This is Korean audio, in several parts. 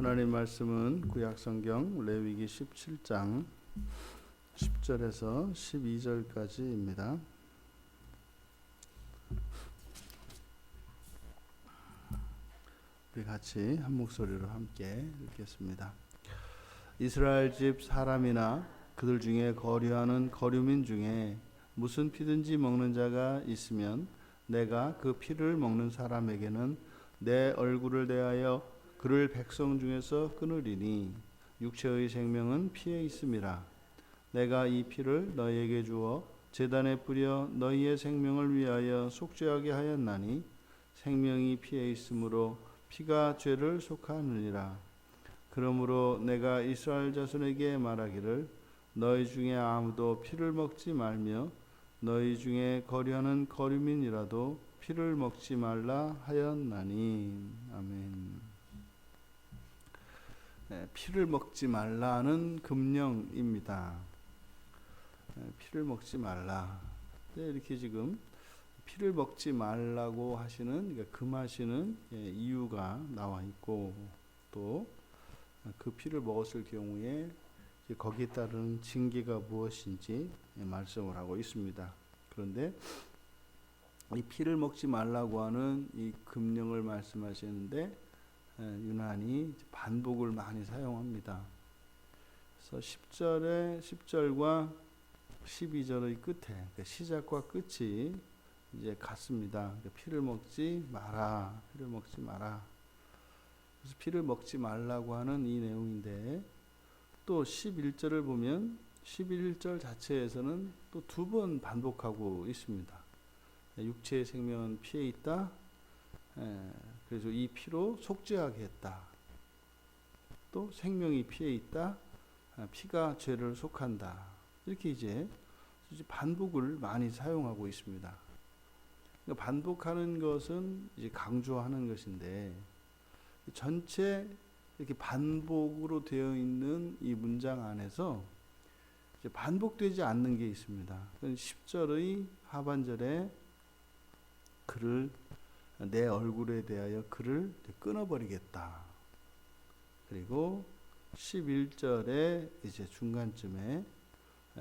하나님 말씀은 구약성경 레위기 17장 10절에서 12절까지입니다. 우리 같이 한 목소리로 함께 읽겠습니다. 이스라엘 집 사람이나 그들 중에 거류하는 거류민 중에 무슨 피든지 먹는 자가 있으면 내가 그 피를 먹는 사람에게는 내 얼굴을 대하여 그를 백성 중에서 끊으리니 육체의 생명은 피에 있음이라. 내가 이 피를 너희에게 주어 제단에 뿌려 너희의 생명을 위하여 속죄하게 하였나니 생명이 피에 있으므로 피가 죄를 속하느니라. 그러므로 내가 이스라엘 자손에게 말하기를 너희 중에 아무도 피를 먹지 말며 너희 중에 거류하는 거류민이라도 피를 먹지 말라 하였나니. 아멘. 피를 먹지 말라는 금령입니다. 피를 먹지 말라. 이렇게 지금 피를 먹지 말라고 하시는, 그러니까 금하시는 이유가 나와 있고, 또 그 피를 먹었을 경우에 거기에 따른 징계가 무엇인지 말씀을 하고 있습니다. 그런데 이 피를 먹지 말라고 하는 이 금령을 말씀하시는데 유난히 반복을 많이 사용합니다. 그래서 10절과 12절의 끝에, 그러니까 시작과 끝이 이제 같습니다. 그러니까 피를 먹지 마라, 피를 먹지 마라. 그래서 피를 먹지 말라고 하는 이 내용인데, 또 11절을 보면 11절 자체에서는 또 두 번 반복하고 있습니다. 육체의 생명은 피에 있다. 그래서 이 피로 속죄하게 했다. 또 생명이 피에 있다. 피가 죄를 속한다. 이렇게 이제 반복을 많이 사용하고 있습니다. 그러니까 반복하는 것은 이제 강조하는 것인데, 전체 이렇게 반복으로 되어 있는 이 문장 안에서 이제 반복되지 않는 게 있습니다. 10절의 하반절에 그를 내 얼굴에 대하여 그를 끊어버리겠다. 그리고 11절에 이제 중간쯤에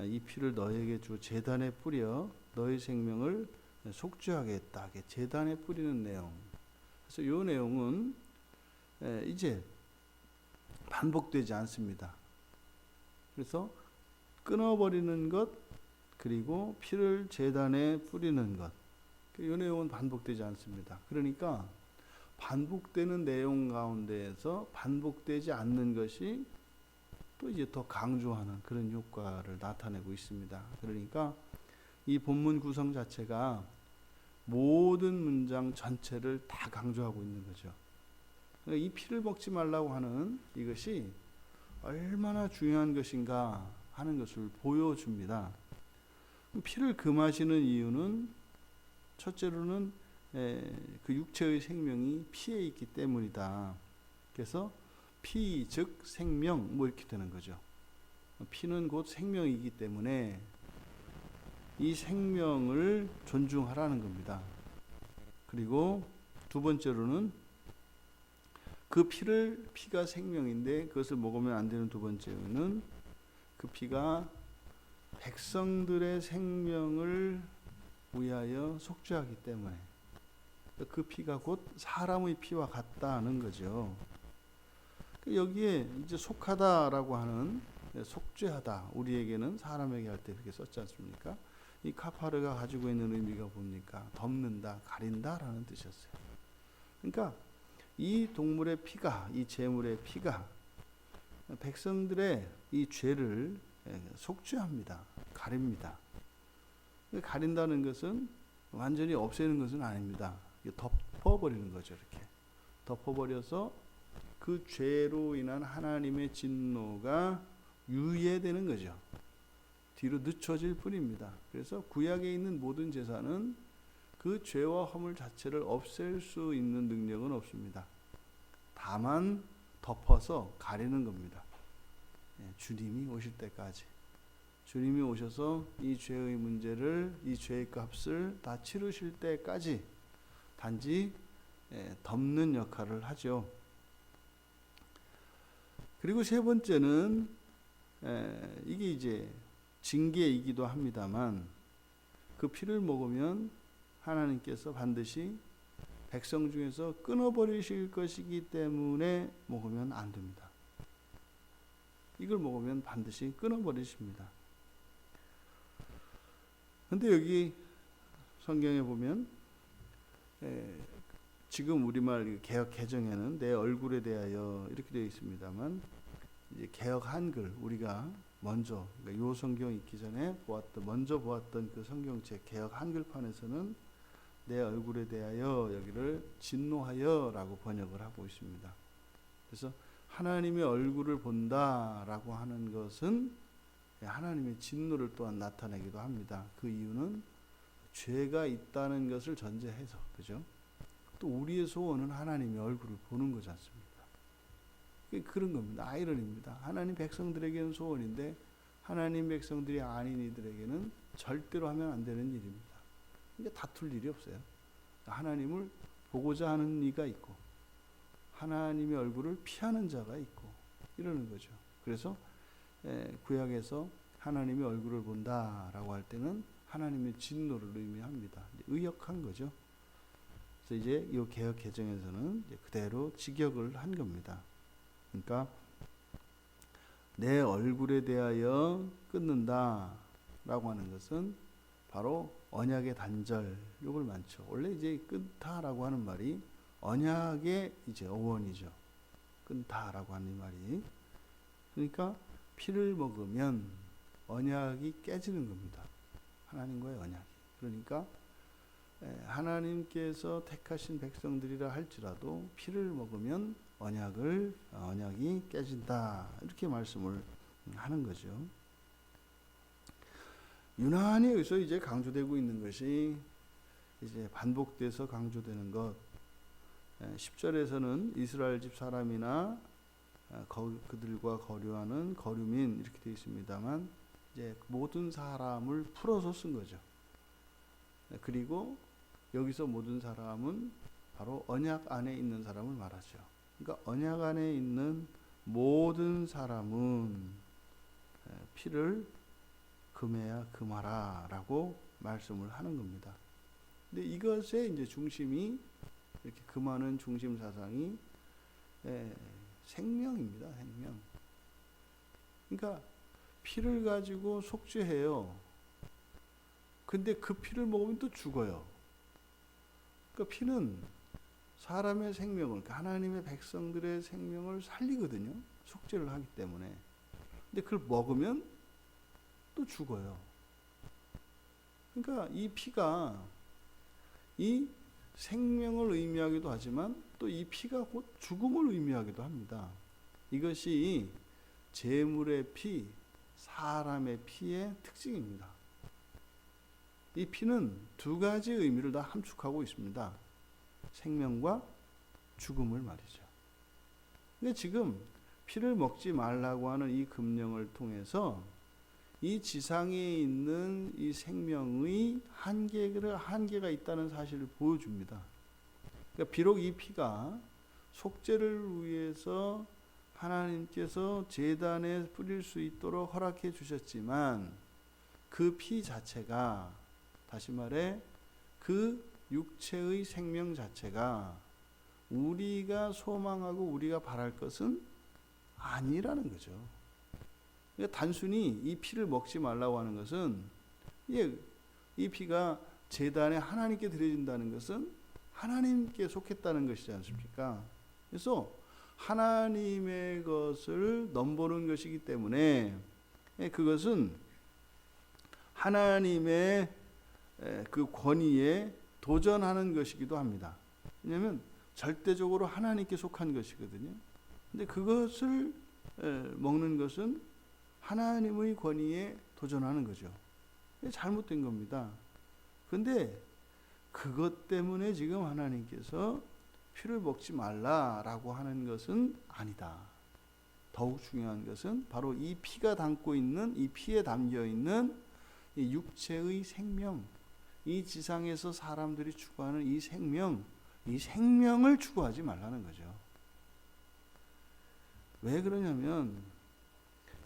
이 피를 너에게 주 제단에 뿌려 너의 생명을 속죄하겠다. 제단에 뿌리는 내용. 그래서 이 내용은 이제 반복되지 않습니다. 그래서 끊어버리는 것, 그리고 피를 제단에 뿌리는 것, 이 내용은 반복되지 않습니다. 그러니까 반복되는 내용 가운데에서 반복되지 않는 것이 또 이제 더 강조하는 그런 효과를 나타내고 있습니다. 그러니까 이 본문 구성 자체가 모든 문장 전체를 다 강조하고 있는 거죠. 그러니까 이 피를 먹지 말라고 하는 이것이 얼마나 중요한 것인가 하는 것을 보여줍니다. 피를 금하시는 이유는 첫째로는 그 육체의 생명이 피에 있기 때문이다. 그래서 피, 즉 생명, 뭐 이렇게 되는 거죠. 피는 곧 생명이기 때문에 이 생명을 존중하라는 겁니다. 그리고 두 번째로는 그 피가 생명인데 그것을 먹으면 안 되는 두 번째는 그 피가 백성들의 생명을 위하여 속죄하기 때문에 그 피가 곧 사람의 피와 같다는 거죠. 여기에 이제 속하다라고 하는, 속죄하다, 우리에게는 사람에게 할 때 그렇게 썼지 않습니까? 이 카파르가 가지고 있는 의미가 뭡니까? 덮는다, 가린다라는 뜻이었어요. 그러니까 이 동물의 피가, 이 제물의 피가 백성들의 이 죄를 속죄합니다. 가립니다. 가린다는 것은 완전히 없애는 것은 아닙니다. 덮어버리는 거죠. 이렇게 덮어버려서 그 죄로 인한 하나님의 진노가 유예되는 거죠. 뒤로 늦춰질 뿐입니다. 그래서 구약에 있는 모든 제사는 그 죄와 허물 자체를 없앨 수 있는 능력은 없습니다. 다만 덮어서 가리는 겁니다. 주님이 오실 때까지. 주님이 오셔서 이 죄의 문제를, 이 죄의 값을 다 치르실 때까지 단지 덮는 역할을 하죠. 그리고 세 번째는 이게 이제 징계이기도 합니다만 그 피를 먹으면 하나님께서 반드시 백성 중에서 끊어버리실 것이기 때문에 먹으면 안 됩니다. 이걸 먹으면 반드시 끊어버리십니다. 근데 여기 성경에 보면 지금 우리말 개역 개정에는 내 얼굴에 대하여 이렇게 되어 있습니다만 이제 개역 한글 우리가 먼저 그러니까 요 성경 읽기 전에 먼저 보았던 그 성경책 개역 한글판에서는 내 얼굴에 대하여 여기를 진노하여라고 번역을 하고 있습니다. 그래서 하나님의 얼굴을 본다라고 하는 것은 하나님의 진노를 또한 나타내기도 합니다. 그 이유는 죄가 있다는 것을 전제해서, 그죠? 또 우리의 소원은 하나님의 얼굴을 보는 거지 않습니까? 그런 겁니다. 아이러니입니다. 하나님 백성들에게는 소원인데 하나님 백성들이 아닌 이들에게는 절대로 하면 안 되는 일입니다. 그러니까 다툴 일이 없어요. 하나님을 보고자 하는 이가 있고 하나님의 얼굴을 피하는 자가 있고 이러는 거죠. 그래서 구약에서 하나님의 얼굴을 본다라고 할 때는 하나님의 진노를 의미합니다. 의역한 거죠. 그래서 이제 이 개역 개정에서는 이제 그대로 직역을 한 겁니다. 그러니까 내 얼굴에 대하여 끊는다라고 하는 것은 바로 언약의 단절, 이걸 많죠. 원래 이제 끊다라고 하는 말이 언약의 이제 어원이죠. 끊다라고 하는 말이. 그러니까 피를 먹으면 언약이 깨지는 겁니다. 하나님과의 언약이. 그러니까 하나님께서 택하신 백성들이라 할지라도 피를 먹으면 언약이 깨진다. 이렇게 말씀을 하는 거죠. 유난히 여기서 이제 강조되고 있는 것이 이제 반복돼서 강조되는 것. 10절에서는 이스라엘 집 사람이나 그들과 거류하는 거류민 이렇게 되어 있습니다만 이제 모든 사람을 풀어서 쓴 거죠. 그리고 여기서 모든 사람은 바로 언약 안에 있는 사람을 말하죠. 그러니까 언약 안에 있는 모든 사람은 피를 금해야 금하라라고 말씀을 하는 겁니다. 근데 이것의 이제 중심이 이렇게 금하는 중심 사상이 생명입니다. 생명. 그러니까 피를 가지고 속죄해요. 근데 그 피를 먹으면 또 죽어요. 그러니까 피는 사람의 생명을, 그러니까 하나님의 백성들의 생명을 살리거든요. 속죄를 하기 때문에. 근데 그걸 먹으면 또 죽어요. 그러니까 이 피가 이 생명을 의미하기도 하지만 또 이 피가 곧 죽음을 의미하기도 합니다. 이것이 제물의 피, 사람의 피의 특징입니다. 이 피는 두 가지 의미를 다 함축하고 있습니다. 생명과 죽음을 말이죠. 근데 지금 피를 먹지 말라고 하는 이 금령을 통해서 이 지상에 있는 이 생명의 한계가 있다는 사실을 보여줍니다. 그러니까 비록 이 피가 속죄를 위해서 하나님께서 제단에 뿌릴 수 있도록 허락해 주셨지만 그 피 자체가, 다시 말해 그 육체의 생명 자체가 우리가 소망하고 우리가 바랄 것은 아니라는 거죠. 그러니까 단순히 이 피를 먹지 말라고 하는 것은 이 피가 제단에 하나님께 드려진다는 것은 하나님께 속했다는 것이지 않습니까? 그래서 하나님의 것을 넘보는 것이기 때문에 그것은 하나님의 그 권위에 도전하는 것이기도 합니다. 왜냐하면 절대적으로 하나님께 속한 것이거든요. 근데 그것을 먹는 것은 하나님의 권위에 도전하는 거죠. 잘못된 겁니다. 그런데 그것 때문에 지금 하나님께서 피를 먹지 말라라고 하는 것은 아니다. 더욱 중요한 것은 바로 이 피가 담고 있는, 이 피에 담겨 있는 이 육체의 생명, 이 지상에서 사람들이 추구하는 이 생명을 추구하지 말라는 거죠. 왜 그러냐면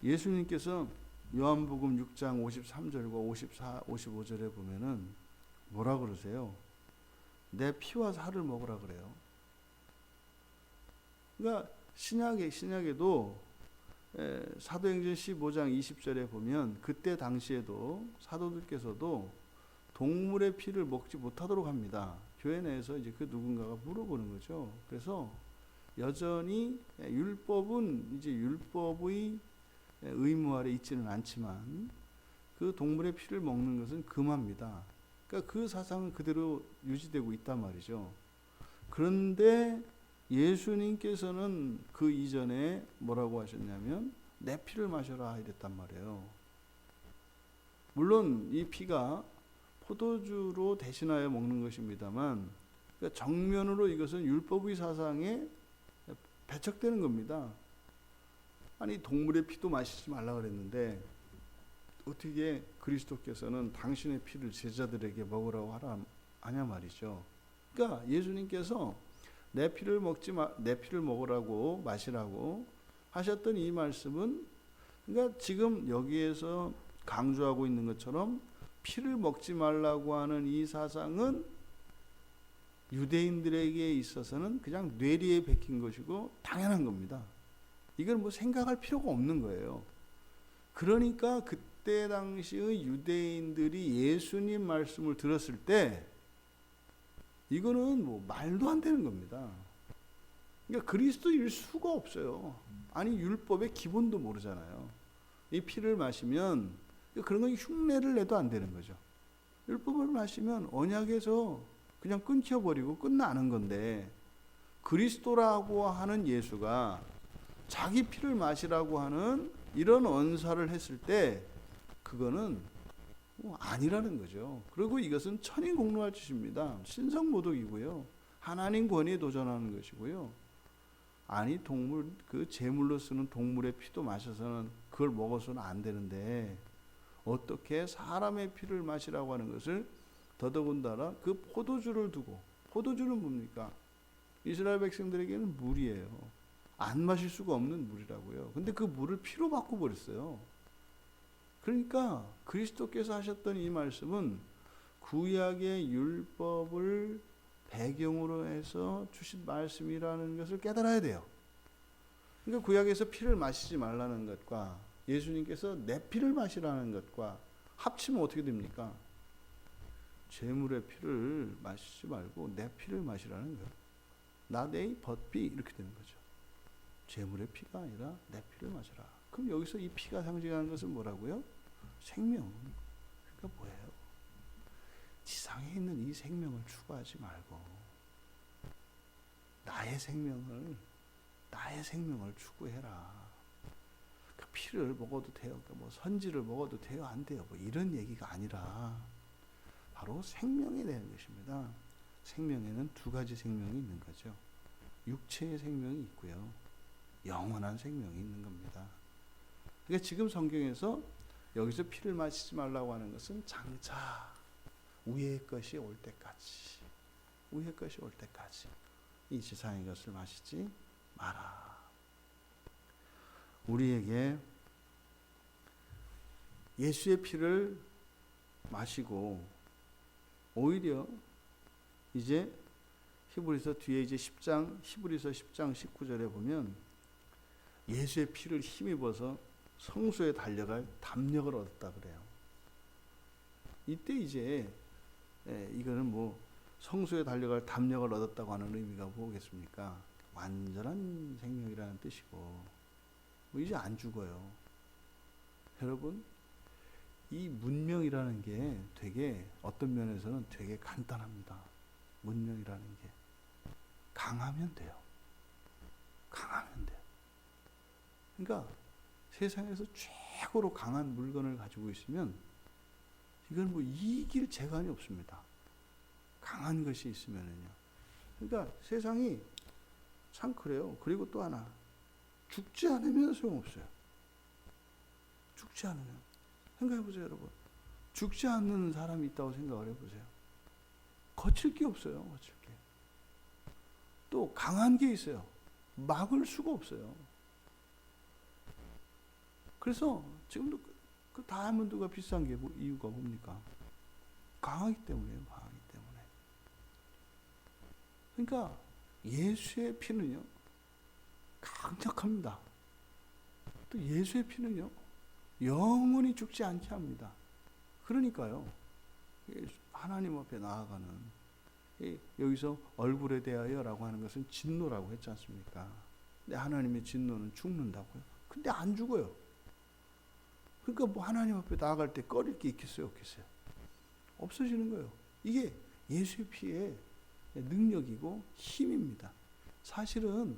예수님께서 요한복음 6장 53절과 54, 55절에 보면은 뭐라 그러세요? 내 피와 살을 먹으라 그래요. 그러니까 신약에도 사도행전 15장 20절에 보면 그때 당시에도 사도들께서도 동물의 피를 먹지 못하도록 합니다. 교회 내에서 이제 그 누군가가 물어보는 거죠. 그래서 여전히 율법은 이제 율법의 의무 아래 있지는 않지만 그 동물의 피를 먹는 것은 금합니다. 그러니까 그 사상은 그대로 유지되고 있단 말이죠. 그런데 예수님께서는 그 이전에 뭐라고 하셨냐면 내 피를 마셔라 이랬단 말이에요. 물론 이 피가 포도주로 대신하여 먹는 것입니다만 그러니까 정면으로 이것은 율법의 사상에 배척되는 겁니다. 아니 동물의 피도 마시지 말라 그랬는데 어떻게 그리스도께서는 당신의 피를 제자들에게 먹으라고 하냐 말이죠. 그러니까 예수님께서 내 피를 먹으라고 마시라고 하셨던 이 말씀은 그러니까 지금 여기에서 강조하고 있는 것처럼 피를 먹지 말라고 하는 이 사상은 유대인들에게 있어서는 그냥 뇌리에 박힌 것이고 당연한 겁니다. 이건 뭐 생각할 필요가 없는 거예요. 그러니까 그때 당시의 유대인들이 예수님 말씀을 들었을 때 이거는 뭐 말도 안 되는 겁니다. 그러니까 그리스도일 수가 없어요. 아니 율법의 기본도 모르잖아요. 이 피를 마시면 그런 건 흉내를 내도 안 되는 거죠. 율법을 마시면 언약에서 그냥 끊겨버리고 끝나는 건데 그리스도라고 하는 예수가 자기 피를 마시라고 하는 이런 언사를 했을 때 그거는 아니라는 거죠. 그리고 이것은 천인공노할 짓입니다. 신성모독이고요. 하나님 권위에 도전하는 것이고요. 아니 동물 그 제물로 쓰는 동물의 피도 마셔서는 그걸 먹어서는 안 되는데 어떻게 사람의 피를 마시라고 하는 것을 더더군다나 그 포도주를 두고 포도주는 뭡니까? 이스라엘 백성들에게는 물이에요. 안 마실 수가 없는 물이라고요. 근데 그 물을 피로 바꿔버렸어요. 그러니까 그리스도께서 하셨던 이 말씀은 구약의 율법을 배경으로 해서 주신 말씀이라는 것을 깨달아야 돼요. 그러니까 구약에서 피를 마시지 말라는 것과 예수님께서 내 피를 마시라는 것과 합치면 어떻게 됩니까? 제물의 피를 마시지 말고 내 피를 마시라는 거예요. 나데이 벗비 이렇게 되는 거죠. 제물의 피가 아니라 내 피를 마셔라. 그럼 여기서 이 피가 상징하는 것은 뭐라고요? 생명. 그러니까 뭐예요? 지상에 있는 이 생명을 추구하지 말고 나의 생명을 추구해라. 그 피를 먹어도 돼요. 그러니까 뭐 선지를 먹어도 돼요, 안 돼요. 뭐 이런 얘기가 아니라 바로 생명이 되는 것입니다. 생명에는 두 가지 생명이 있는 거죠. 육체의 생명이 있고요. 영원한 생명이 있는 겁니다. 그러니까 지금 성경에서 여기서 피를 마시지 말라고 하는 것은 장차 위의 것이 올 때까지 이 지상의 것을 마시지 마라. 우리에게 예수의 피를 마시고 오히려 이제 히브리서 뒤에 이제 10장 19절에 보면 예수의 피를 힘입어서 성소에 달려갈 담력을 얻었다 그래요. 이때 이제 이거는 뭐 성소에 달려갈 담력을 얻었다고 하는 의미가 뭐겠습니까? 완전한 생명이라는 뜻이고 뭐 이제 안 죽어요. 여러분 이 문명이라는 게 되게 어떤 면에서는 되게 간단합니다. 문명이라는 게 강하면 돼요. 그러니까 세상에서 최고로 강한 물건을 가지고 있으면 이건 뭐 이길 재간이 없습니다. 강한 것이 있으면은요. 그러니까 세상이 참 그래요. 그리고 또 하나 죽지 않으면 소용없어요. 죽지 않으면 생각해 보세요, 여러분. 죽지 않는 사람이 있다고 생각을 해보세요. 거칠 게 없어요. 거칠 게. 또 강한 게 있어요. 막을 수가 없어요. 그래서 지금도 그 다이아몬드가 비싼 게 이유가 뭡니까? 강하기 때문이에요. 강하기 때문에. 그러니까 예수의 피는요, 강력합니다. 또 예수의 피는요, 영원히 죽지 않게 합니다. 그러니까요, 하나님 앞에 나아가는, 여기서 얼굴에 대하여라고 하는 것은 진노라고 했지 않습니까? 근데 하나님의 진노는 죽는다고요. 근데 안 죽어요. 그러니까 뭐 하나님 앞에 나아갈 때 꺼릴 게 있겠어요, 없겠어요? 없어지는 거예요. 이게 예수의 피의 능력이고 힘입니다. 사실은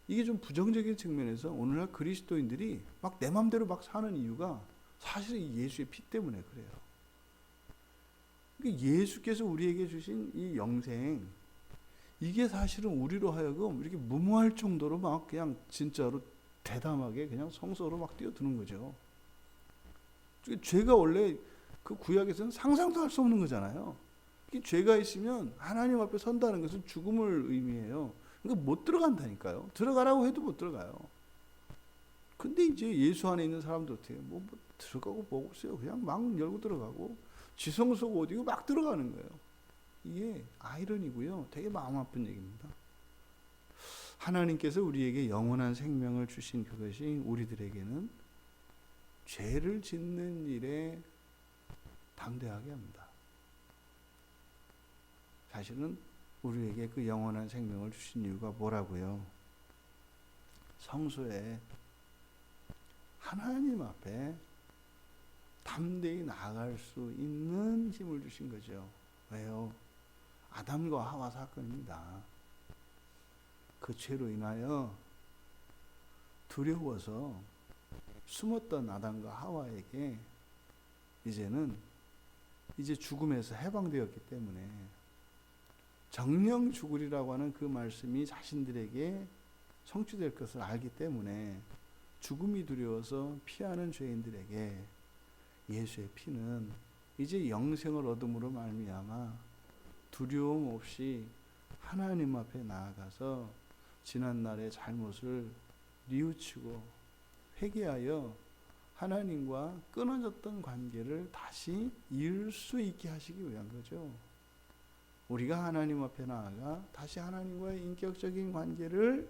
이게 좀 부정적인 측면에서 오늘날 그리스도인들이 막 내 맘대로 막 사는 이유가 사실은 이 예수의 피 때문에 그래요. 그러니까 예수께서 우리에게 주신 이 영생, 이게 사실은 우리로 하여금 이렇게 무모할 정도로 막 그냥 진짜로 대담하게 그냥 성소로 막 뛰어드는 거죠. 죄가 원래 그 구약에서는 상상도 할 수 없는 거잖아요. 죄가 있으면 하나님 앞에 선다는 것은 죽음을 의미해요. 그러니까 못 들어간다니까요. 들어가라고 해도 못 들어가요. 근데 이제 예수 안에 있는 사람들 어떻게 뭐 들어가고 보고 있어요. 그냥 막 열고 들어가고 지성소고 어디고 막 들어가는 거예요. 이게 아이러니고요. 되게 마음 아픈 얘기입니다. 하나님께서 우리에게 영원한 생명을 주신 그것이 우리들에게는 죄를 짓는 일에 담대하게 합니다. 사실은 우리에게 그 영원한 생명을 주신 이유가 뭐라고요? 성소에 하나님 앞에 담대히 나아갈 수 있는 힘을 주신 거죠. 왜요? 아담과 하와 사건입니다. 그 죄로 인하여 두려워서 숨었던 아담과 하와에게 이제 죽음에서 해방되었기 때문에 정령 죽으리라고 하는 그 말씀이 자신들에게 성취될 것을 알기 때문에 죽음이 두려워서 피하는 죄인들에게 예수의 피는 이제 영생을 얻음으로 말미암아 두려움 없이 하나님 앞에 나아가서 지난날의 잘못을 뉘우치고 회개하여 하나님과 끊어졌던 관계를 다시 이을 수 있게 하시기 위한 거죠. 우리가 하나님 앞에 나아가 다시 하나님과의 인격적인 관계를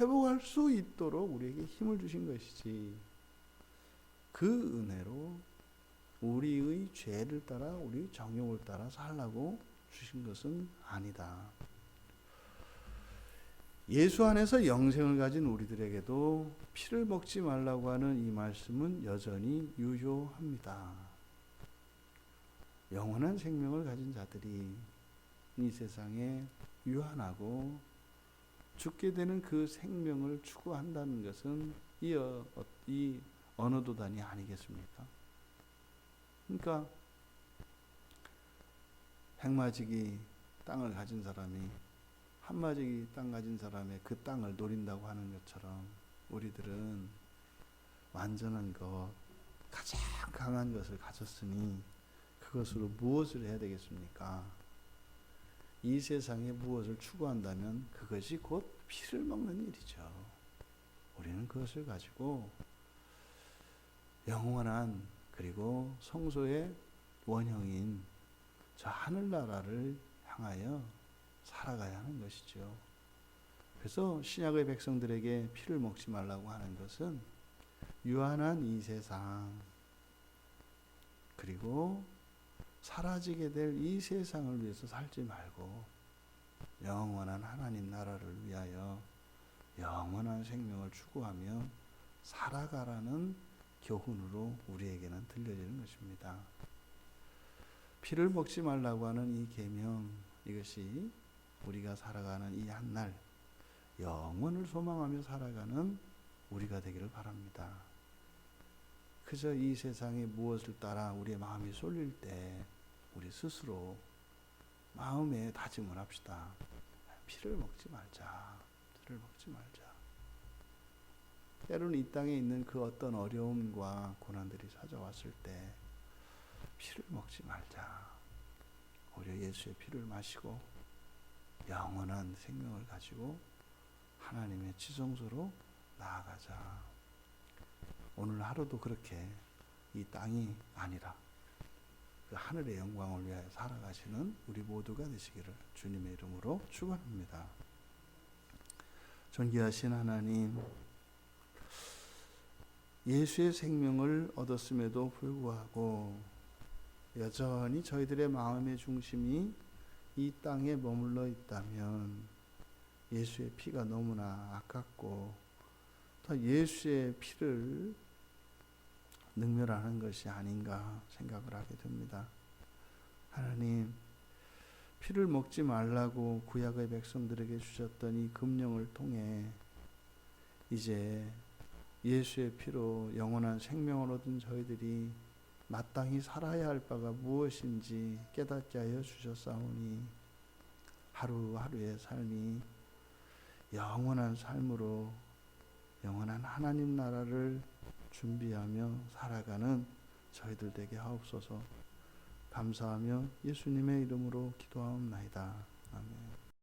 회복할 수 있도록 우리에게 힘을 주신 것이지, 그 은혜로 우리의 죄를 따라 우리의 정욕을 따라 살라고 주신 것은 아니다. 예수 안에서 영생을 가진 우리들에게도 피를 먹지 말라고 하는 이 말씀은 여전히 유효합니다. 영원한 생명을 가진 자들이 이 세상에 유한하고 죽게 되는 그 생명을 추구한다는 것은 이 어느 도단이 아니겠습니까? 그러니까 백마지기 땅을 가진 사람이 한마지기 땅 가진 사람의 그 땅을 노린다고 하는 것처럼 우리들은 완전한 것, 가장 강한 것을 가졌으니 그것으로 무엇을 해야 되겠습니까? 이 세상에 무엇을 추구한다면 그것이 곧 피를 먹는 일이죠. 우리는 그것을 가지고 영원한, 그리고 성소의 원형인 저 하늘나라를 향하여 살아가야 하는 것이죠. 그래서 신약의 백성들에게 피를 먹지 말라고 하는 것은 유한한 이 세상, 그리고 사라지게 될 이 세상을 위해서 살지 말고 영원한 하나님 나라를 위하여 영원한 생명을 추구하며 살아가라는 교훈으로 우리에게는 들려지는 것입니다. 피를 먹지 말라고 하는 이 계명, 이것이 우리가 살아가는 이 한날 영원을 소망하며 살아가는 우리가 되기를 바랍니다. 그저 이 세상에 무엇을 따라 우리의 마음이 쏠릴 때 우리 스스로 마음에 다짐을 합시다. 피를 먹지 말자. 피를 먹지 말자. 때로는 이 땅에 있는 그 어떤 어려움과 고난들이 찾아왔을 때 피를 먹지 말자. 오히려 예수의 피를 마시고 영원한 생명을 가지고 하나님의 지성소로 나아가자. 오늘 하루도 그렇게 이 땅이 아니라 그 하늘의 영광을 위하여 살아가시는 우리 모두가 되시기를 주님의 이름으로 축원합니다. 존귀하신 하나님, 예수의 생명을 얻었음에도 불구하고 여전히 저희들의 마음의 중심이 이 땅에 머물러 있다면 예수의 피가 너무나 아깝고 더 예수의 피를 능멸하는 것이 아닌가 생각을 하게 됩니다. 하나님, 피를 먹지 말라고 구약의 백성들에게 주셨던 이 금령을 통해 이제 예수의 피로 영원한 생명을 얻은 저희들이 마땅히 살아야 할 바가 무엇인지 깨닫게 하여 주셨사오니 하루하루의 삶이 영원한 삶으로 영원한 하나님 나라를 준비하며 살아가는 저희들 되게 하옵소서. 감사하며 예수님의 이름으로 기도하옵나이다. 아멘.